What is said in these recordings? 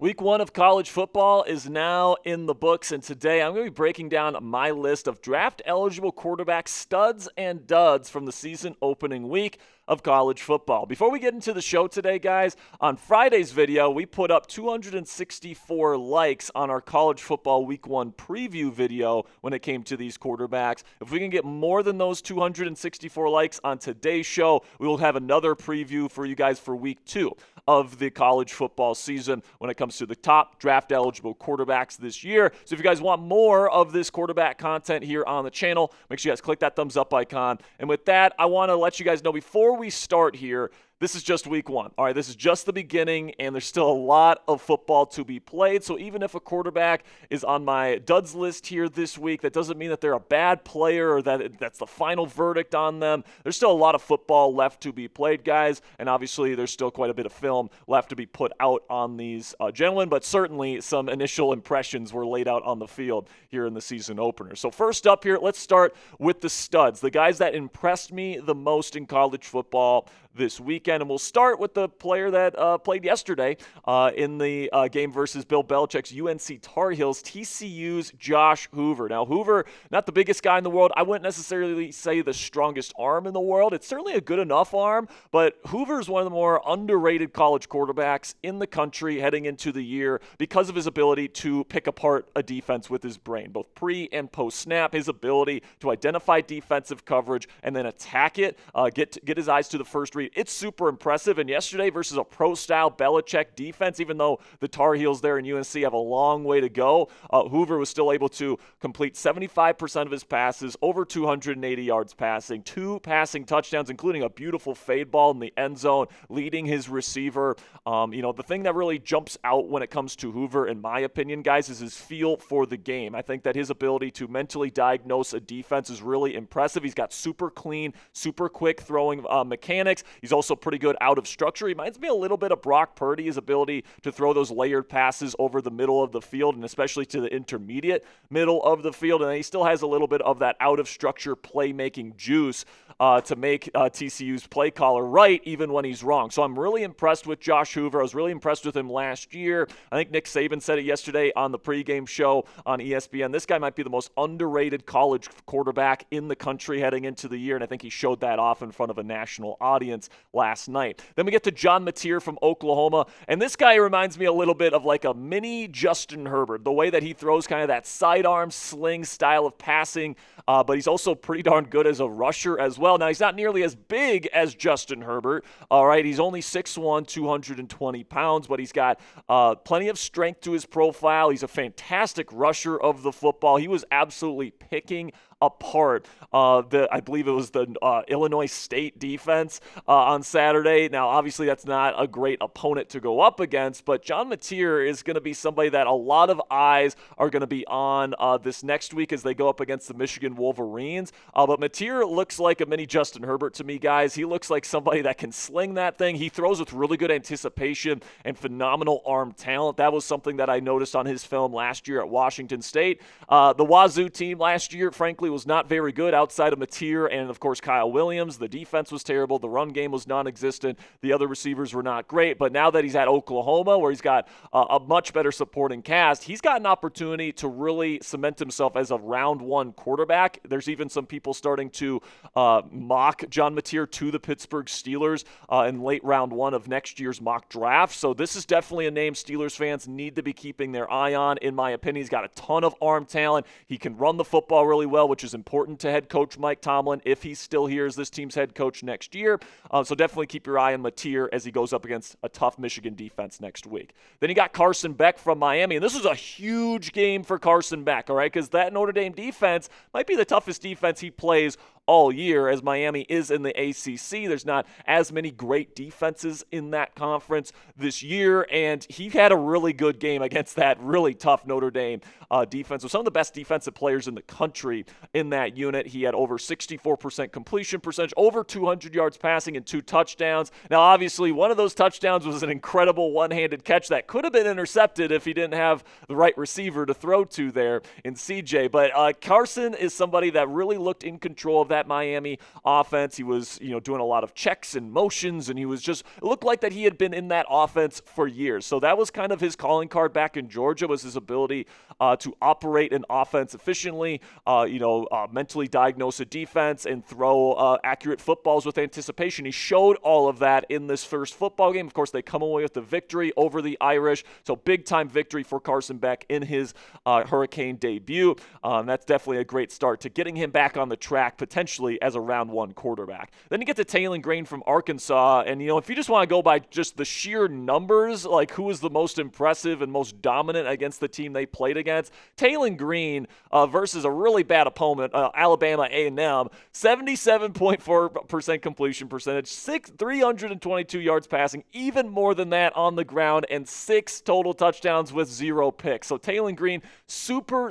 Week one of college football is now in the books, and today I'm going to be breaking down my list of draft-eligible quarterback studs and duds from the season opening week of college football. Before we get into the show today, guys, on Friday's video, we put up 264 likes on our college football week one preview video when it came to these quarterbacks. If we can get more than those 264 likes on today's show, we will have another preview for you guys for week two of the college football season when it comes to the top draft-eligible quarterbacks this year. So if you guys want more of this quarterback content here on the channel, make sure you guys click that thumbs up icon. And with that, I want to let you guys know before we start here, this is just week one. All right, this is just the beginning, and there's still a lot of football to be played. So even if a quarterback is on my duds list here this week, that doesn't mean that they're a bad player or that that's the final verdict on them. There's still a lot of football left to be played, guys, and obviously there's still quite a bit of film left to be put out on these gentlemen, but certainly some initial impressions were laid out on the field here in the season opener. So first up here, let's start with the studs, the guys that impressed me the most in college football this weekend. And we'll start with the player that played yesterday in the game versus Bill Belichick's UNC Tar Heels, TCU's Josh Hoover. Now, Hoover, not the biggest guy in the world. I wouldn't necessarily say the strongest arm in the world. It's certainly a good enough arm, but Hoover is one of the more underrated college quarterbacks in the country heading into the year because of his ability to pick apart a defense with his brain, both pre and post snap, his ability to identify defensive coverage and then attack it, get his eyes to the first read. It's super impressive, and yesterday versus a pro-style Belichick defense, even though the Tar Heels there in UNC have a long way to go, Hoover was still able to complete 75% of his passes, over 280 yards passing, 2 passing touchdowns, including a beautiful fade ball in the end zone, leading his receiver. The thing that really jumps out when it comes to Hoover, in my opinion, guys, is his feel for the game. I think that his ability to mentally diagnose a defense is really impressive. He's got super clean, super quick throwing mechanics. He's also pretty good out of structure. He reminds me a little bit of Brock Purdy, his ability to throw those layered passes over the middle of the field and especially to the intermediate middle of the field. And he still has a little bit of that out of structure playmaking juice to make TCU's play caller right even when he's wrong. So I'm really impressed with Josh Hoover. I was really impressed with him last year. I think Nick Saban said it yesterday on the pregame show on ESPN. This guy might be the most underrated college quarterback in the country heading into the year, and I think he showed that off in front of a national audience last night. Then we get to John Mateer from Oklahoma, and this guy reminds me a little bit of like a mini Justin Herbert, the way that he throws kind of that sidearm sling style of passing, but he's also pretty darn good as a rusher as well. Now, he's not nearly as big as Justin Herbert, all right? He's only 6'1", 220 pounds, but he's got plenty of strength to his profile. He's a fantastic rusher of the football. He was absolutely picking apart I believe it was the Illinois State defense on Saturday. Now, obviously, that's not a great opponent to go up against, but John Mateer is going to be somebody that a lot of eyes are going to be on this next week as they go up against the Michigan Wolverines. But Mateer looks like a mini Justin Herbert to me, guys. He looks like somebody that can sling that thing. He throws with really good anticipation and phenomenal arm talent. That was something that I noticed on his film last year at Washington State. The Wazoo team last year, frankly, was not very good outside of Mateer and, of course, Kyle Williams. The defense was terrible. The run game was non-existent. The other receivers were not great. But now that he's at Oklahoma, where he's got a much better supporting cast, he's got an opportunity to really cement himself as a round one quarterback. There's even some people starting to mock John Mateer to the Pittsburgh Steelers in late round one of next year's mock draft. So this is definitely a name Steelers fans need to be keeping their eye on. In my opinion, he's got a ton of arm talent. He can run the football really well, which is important to head coach Mike Tomlin if he's still here as this team's head coach next year. So definitely keep your eye on Mateer as he goes up against a tough Michigan defense next week. Then you got Carson Beck from Miami, and this is a huge game for Carson Beck, all right, because that Notre Dame defense might be the toughest defense he plays all year, as Miami is in the ACC. There's not as many great defenses in that conference this year, and he had a really good game against that really tough Notre Dame defense with some of the best defensive players in the country in that unit. He had over 64% completion percentage, over 200 yards passing, and 2 touchdowns. Now, obviously, one of those touchdowns was an incredible one-handed catch that could have been intercepted if he didn't have the right receiver to throw to there in CJ. But Carson is somebody that really looked in control of that that Miami offense. He was, doing a lot of checks and motions, and it looked like that he had been in that offense for years. So that was kind of his calling card back in Georgia, was his ability to operate an offense efficiently, mentally diagnose a defense, and throw accurate footballs with anticipation. He showed all of that in this first football game. Of course, they come away with the victory over the Irish. So big-time victory for Carson Beck in his Hurricane debut. That's definitely a great start to getting him back on the track, potentially as a round one quarterback. Then you get to Taylen from Arkansas, and if you just want to go by just the sheer numbers, like who was the most impressive and most dominant against the team they played against, Taylen Green versus a really bad opponent, Alabama A&M, 77.4% completion percentage, 322 yards passing, even more than that on the ground, and 6 total touchdowns with 0 picks. So Taylen Green, super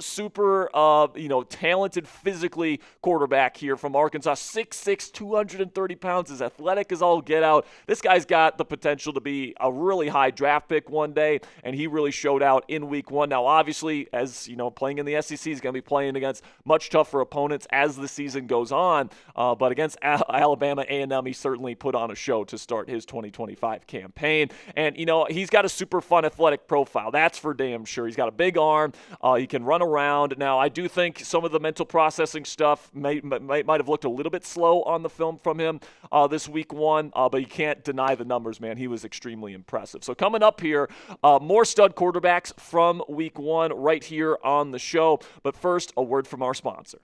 talented physically quarterback here from Arkansas, 6'6", 230 pounds, is athletic as all get out. This guy's got the potential to be a really high draft pick one day, and he really showed out in week one. Now, obviously, as playing in the SEC, he's going to be playing against much tougher opponents as the season goes on, but against Alabama A&M, he certainly put on a show to start his 2025 campaign. And, he's got a super fun athletic profile. That's for damn sure. He's got a big arm. He can run around. Now, I do think some of the mental processing stuff might have looked a little bit slow on the film from him this week one, but you can't deny the numbers, man. He was extremely impressive. So coming up here, more stud quarterbacks from week one right here on the show. But first, a word from our sponsor.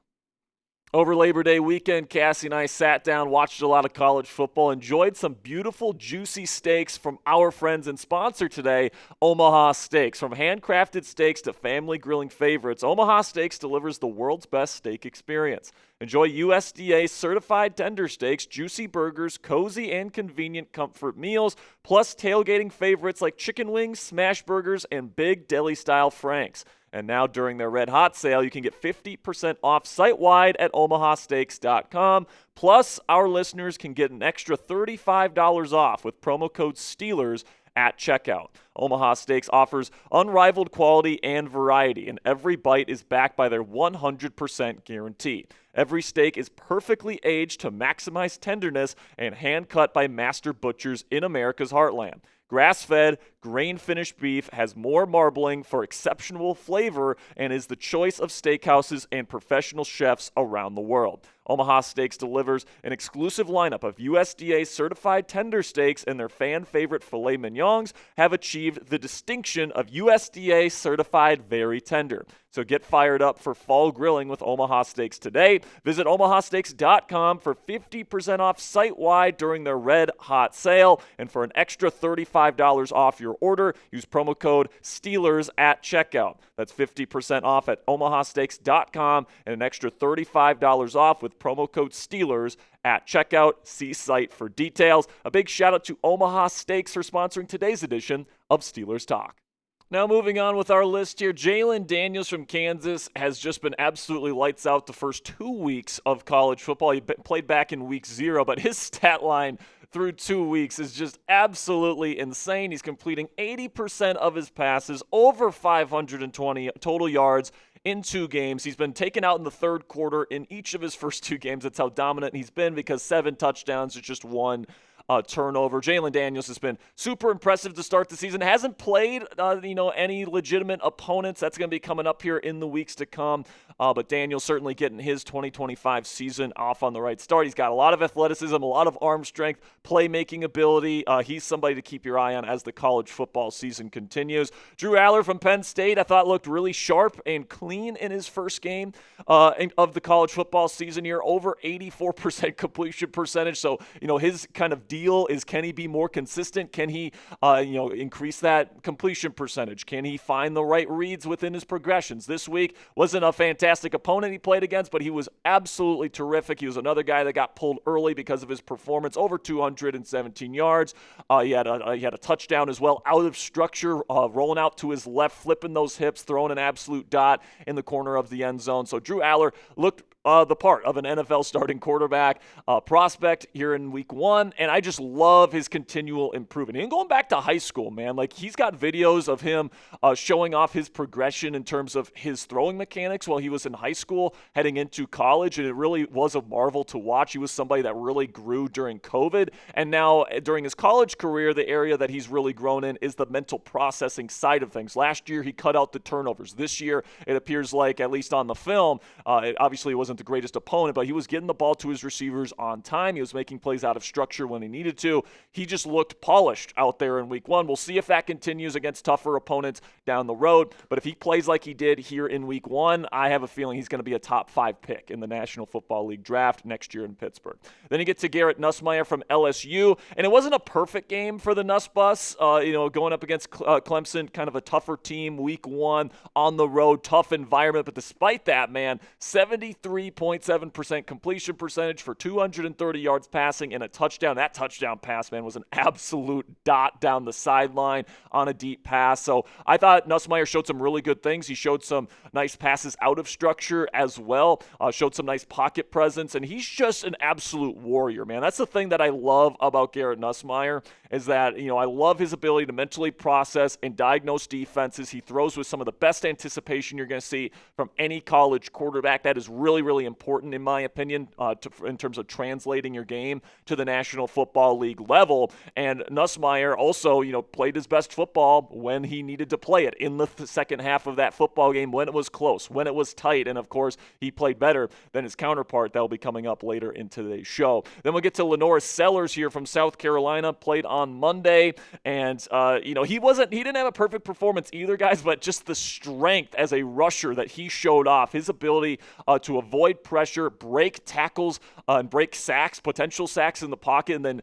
Over Labor Day weekend, Cassie and I sat down, watched a lot of college football, enjoyed some beautiful, juicy steaks from our friends and sponsor today, Omaha Steaks. From handcrafted steaks to family grilling favorites, Omaha Steaks delivers the world's best steak experience. Enjoy USDA-certified tender steaks, juicy burgers, cozy and convenient comfort meals, plus tailgating favorites like chicken wings, smash burgers, and big deli-style franks. And now during their Red Hot sale, you can get 50% off site-wide at omahasteaks.com. Plus, our listeners can get an extra $35 off with promo code STEELERS at checkout. Omaha Steaks offers unrivaled quality and variety, and every bite is backed by their 100% guarantee. Every steak is perfectly aged to maximize tenderness and hand-cut by master butchers in America's heartland. Grass-fed, grain-finished beef has more marbling for exceptional flavor and is the choice of steakhouses and professional chefs around the world. Omaha Steaks delivers an exclusive lineup of USDA-certified tender steaks, and their fan-favorite filet mignons have achieved the distinction of USDA-certified very tender. So get fired up for fall grilling with Omaha Steaks today. Visit omahasteaks.com for 50% off site-wide during their Red Hot sale. And for an extra $35 off your order, use promo code STEELERS at checkout. That's 50% off at omahasteaks.com and an extra $35 off with promo code STEELERS at checkout. See site for details. A big shout out to Omaha Steaks for sponsoring today's edition of Steelers Talk. Now moving on with our list here, Jalon Daniels from Kansas has just been absolutely lights out the first 2 weeks of college football. He played back in week 0, but his stat line through 2 weeks is just absolutely insane. He's completing 80% of his passes, over 520 total yards in 2 games. He's been taken out in the third quarter in each of his first 2 games. That's how dominant he's been, because 7 touchdowns is just 1 turnover. Jalon Daniels has been super impressive to start the season. Hasn't played, any legitimate opponents. That's going to be coming up here in the weeks to come. But Daniels certainly getting his 2025 season off on the right start. He's got a lot of athleticism, a lot of arm strength, playmaking ability. He's somebody to keep your eye on as the college football season continues. Drew Allar from Penn State, I thought looked really sharp and clean in his first game of the college football season here. Over 84% completion percentage. So, his kind of deal is, can he be more consistent? Can he, increase that completion percentage? Can he find the right reads within his progressions? This week wasn't a fantastic opponent he played against, but he was absolutely terrific. He was another guy that got pulled early because of his performance, over 217 yards. He had a touchdown as well, out of structure, rolling out to his left, flipping those hips, throwing an absolute dot in the corner of the end zone. So Drew Allar looked the part of an NFL starting quarterback prospect here in week one, and I just love his continual improvement. And going back to high school, man, like he's got videos of him showing off his progression in terms of his throwing mechanics while he was in high school heading into college, and it really was a marvel to watch. He was somebody that really grew during COVID, and now during his college career, the area that he's really grown in is the mental processing side of things. Last year, he cut out the turnovers. This year, it appears like, at least on the film, it obviously wasn't the greatest opponent, but he was getting the ball to his receivers on time. He was making plays out of structure when he needed to. He just looked polished out there in week one. We'll see if that continues against tougher opponents down the road, but if he plays like he did here in week one, I have a feeling he's going to be a top 5 pick in the National Football League draft next year in Pittsburgh. Then you get to Garrett Nussmeier from LSU, and it wasn't a perfect game for the Nuss Bus, going up against Clemson, kind of a tougher team, week one, on the road, tough environment, but despite that, man, 73.7% completion percentage for 230 yards passing and a touchdown. That touchdown pass, man, was an absolute dot down the sideline on a deep pass. So I thought Nussmeier showed some really good things. He showed some nice passes out of structure as well, showed some nice pocket presence, and he's just an absolute warrior, man. That's the thing that I love about Garrett Nussmeier is that, I love his ability to mentally process and diagnose defenses. He throws with some of the best anticipation you're going to see from any college quarterback. That is really, really important, in my opinion, in terms of translating your game to the National Football League level. And Nussmeier also, played his best football when he needed to play it in the second half of that football game, when it was close, when it was tight. And, of course, he played better than his counterpart. That will be coming up later in today's show. Then we'll get to LaNorris Sellers here from South Carolina, played on Monday. And, he didn't have a perfect performance either, guys, but just the strength as a rusher that he showed off, his ability to avoid pressure, break tackles, and break sacks, potential sacks in the pocket, and then,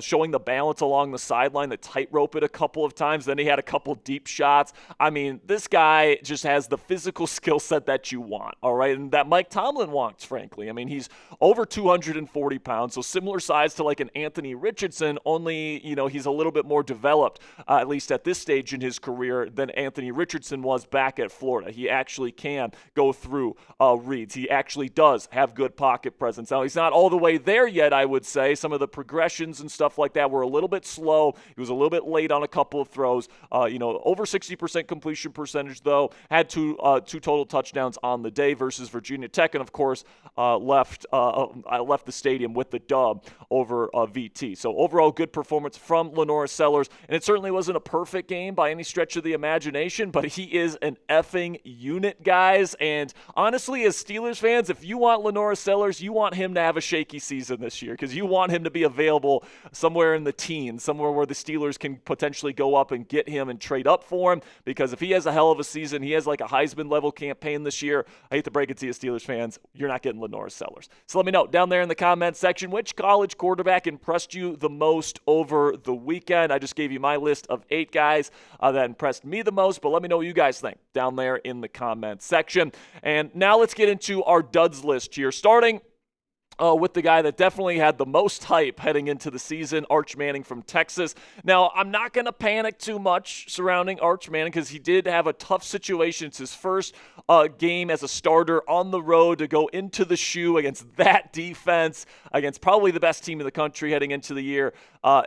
showing the balance along the sideline, the tightrope it a couple of times. Then he had a couple deep shots. I mean, this guy just has the physical skill set that you want, all right, and that Mike Tomlin wants, frankly. I mean, he's over 240 pounds, so similar size to like an Anthony Richardson, only, he's a little bit more developed, at least at this stage in his career, than Anthony Richardson was back at Florida. He actually can go through reads. He actually does have good pocket presence. Now, he's not all the way there yet, I would say. Some of the progressions and stuff like that were a little bit slow. He was a little bit late on a couple of throws. Over 60% completion percentage, though. Had two total touchdowns on the day versus Virginia Tech, and, of course, left the stadium with the dub over VT. So overall, good performance from LaNorris Sellers, and it certainly wasn't a perfect game by any stretch of the imagination, but he is an effing unit, guys. And honestly, as Steelers fans, if you want LaNorris Sellers, you want him to have a shaky season this year, because you want him to be available somewhere in the teens, somewhere where the Steelers can potentially go up and get him and trade up for him, because if he has a hell of a season, he has like a Heisman-level campaign this year, I hate to break it to you, Steelers fans, you're not getting LaNorris Sellers. So let me know down there in the comments section, which college quarterback impressed you the most over the weekend? I just gave you my list of 8 guys that impressed me the most, but let me know what you guys think down there in the comments section. And now let's get into our duds list here, starting with the guy that definitely had the most hype heading into the season, Arch Manning from Texas. Now, I'm not going to panic too much surrounding Arch Manning because he did have a tough situation. It's his first game as a starter on the road to go into the shoe against that defense, against probably the best team in the country heading into the year.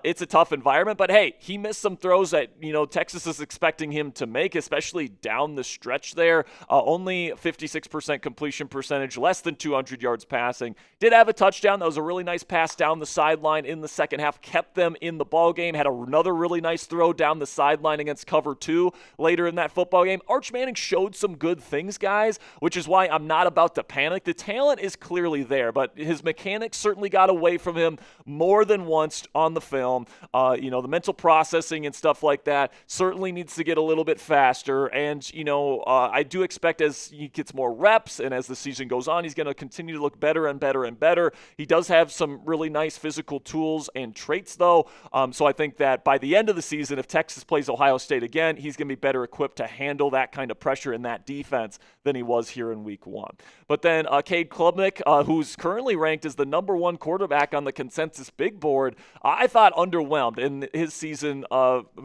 It's a tough environment, but hey, he missed some throws that, Texas is expecting him to make, especially down the stretch there. Only 56% completion percentage, less than 200 yards passing. Did have a touchdown. That was a really nice pass down the sideline in the second half, kept them in the ball game. Had another really nice throw down the sideline against cover 2 later in that football game. Arch Manning showed some good things, guys, which is why I'm not about to panic. The talent is clearly there, but his mechanics certainly got away from him more than once on the film. The mental processing and stuff like that certainly needs to get a little bit faster. And, I do expect as he gets more reps and as the season goes on, he's going to continue to look better and better and better. better. He does have some really nice physical tools and traits, though. So I think that by the end of the season, if Texas plays Ohio State again, he's going to be better equipped to handle that kind of pressure in that defense than he was here in week 1. But then Cade Klubnik, who's currently ranked as the number 1 quarterback on the consensus big board, I thought underwhelmed in his season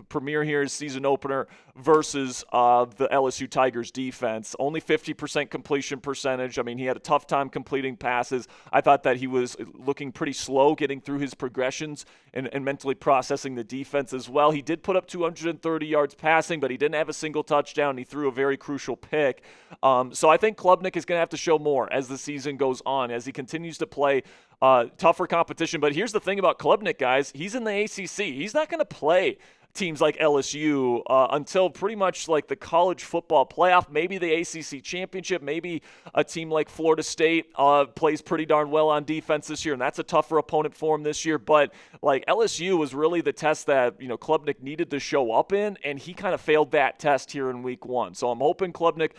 premiere here, his season opener versus the LSU Tigers defense. Only 50% completion percentage. I mean, he had a tough time completing passes. I thought that he was looking pretty slow getting through his progressions and mentally processing the defense as well. He did put up 230 yards passing, but he didn't have a single touchdown. He threw a very crucial pick. So I think Klubnik is going to have to show more as the season goes on, as he continues to play tougher competition. But here's the thing about Klubnik, guys. He's in the ACC. He's not going to play teams like LSU until pretty much like the college football playoff, maybe the ACC championship, maybe a team like Florida State plays pretty darn well on defense this year, and that's a tougher opponent for him this year. But like LSU was really the test that Klubnik needed to show up in, and he kind of failed that test here in week 1. So I'm hoping Klubnik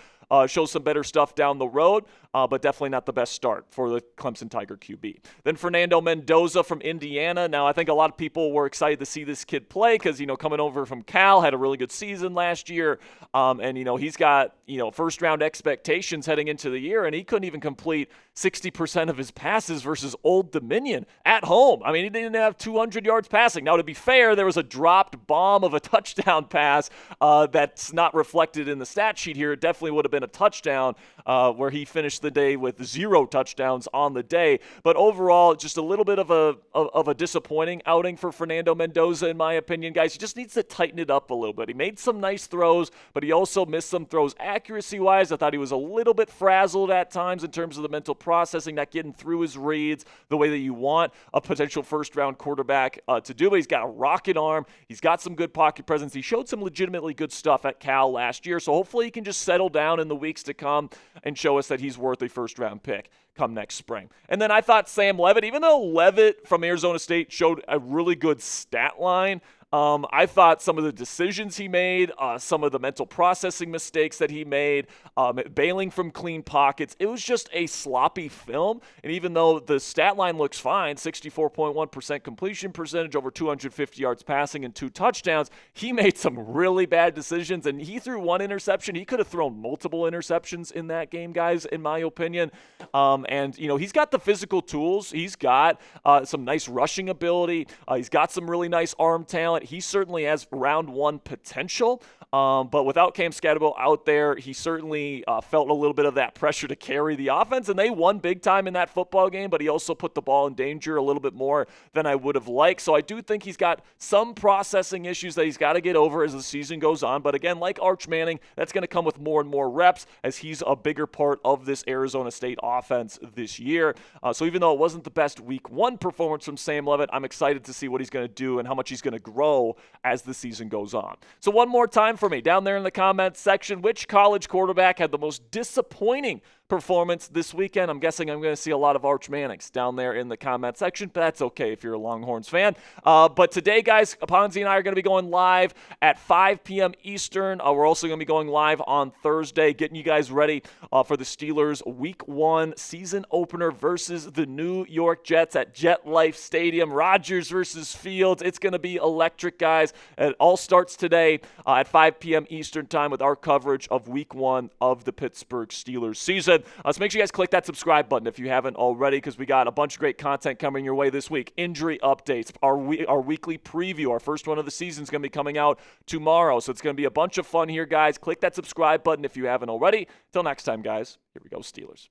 shows some better stuff down the road, but definitely not the best start for the Clemson Tiger QB. Then Fernando Mendoza from Indiana. Now, I think a lot of people were excited to see this kid play because, coming over from Cal, had a really good season last year. And he's got, first-round expectations heading into the year, and he couldn't even complete 60% of his passes versus Old Dominion at home. I mean, he didn't have 200 yards passing. Now, to be fair, there was a dropped bomb of a touchdown pass that's not reflected in the stat sheet here. It definitely would have been a touchdown where he finished the day with 0 touchdowns on the day. But overall, just a little bit of a disappointing outing for Fernando Mendoza, in my opinion, guys. He just needs to tighten it up a little bit. He made some nice throws, but he also missed some throws accuracy-wise. I thought he was a little bit frazzled at times in terms of the mental processing, not getting through his reads the way that you want a potential first-round quarterback to do. But he's got a rocket arm. He's got some good pocket presence. He showed some legitimately good stuff at Cal last year, so hopefully he can just settle down in the weeks to come and show us that he's worth a first-round pick come next spring. And then I thought Sam Leavitt, even though Leavitt from Arizona State showed a really good stat line, I thought some of the decisions he made, some of the mental processing mistakes that he made, bailing from clean pockets, it was just a sloppy film. And even though the stat line looks fine, 64.1% completion percentage, over 250 yards passing and 2 touchdowns, he made some really bad decisions, and he threw 1 interception. He could have thrown multiple interceptions in that game, guys, in my opinion. And he's got the physical tools. He's got some nice rushing ability. He's got some really nice arm talent. He certainly has round 1 potential, but without Cam Scatterbo out there, he certainly felt a little bit of that pressure to carry the offense, and they won big time in that football game, but he also put the ball in danger a little bit more than I would have liked. So I do think he's got some processing issues that he's got to get over as the season goes on, but again, like Arch Manning, that's going to come with more and more reps as he's a bigger part of this Arizona State offense this year. So even though it wasn't the best week 1 performance from Sam Leavitt, I'm excited to see what he's going to do and how much he's going to grow as the season goes on. So one more time for me, down there in the comments section, which college quarterback had the most disappointing performance this weekend? I'm guessing I'm going to see a lot of Arch Mannings down there in the comment section, but that's okay if you're a Longhorns fan. But today, guys, Ponzi and I are going to be going live at 5 p.m. Eastern. We're also going to be going live on Thursday, getting you guys ready for the Steelers' Week 1 season opener versus the New York Jets at JetLife Stadium. Rodgers versus Fields. It's going to be electric, guys. It all starts today at 5 p.m. Eastern time with our coverage of Week 1 of the Pittsburgh Steelers season. So make sure you guys click that subscribe button if you haven't already, because we got a bunch of great content coming your way this week. Injury updates, our weekly preview, our first one of the season is going to be coming out tomorrow. So it's going to be a bunch of fun here, guys. Click that subscribe button if you haven't already. Till next time, guys, here we go, Steelers.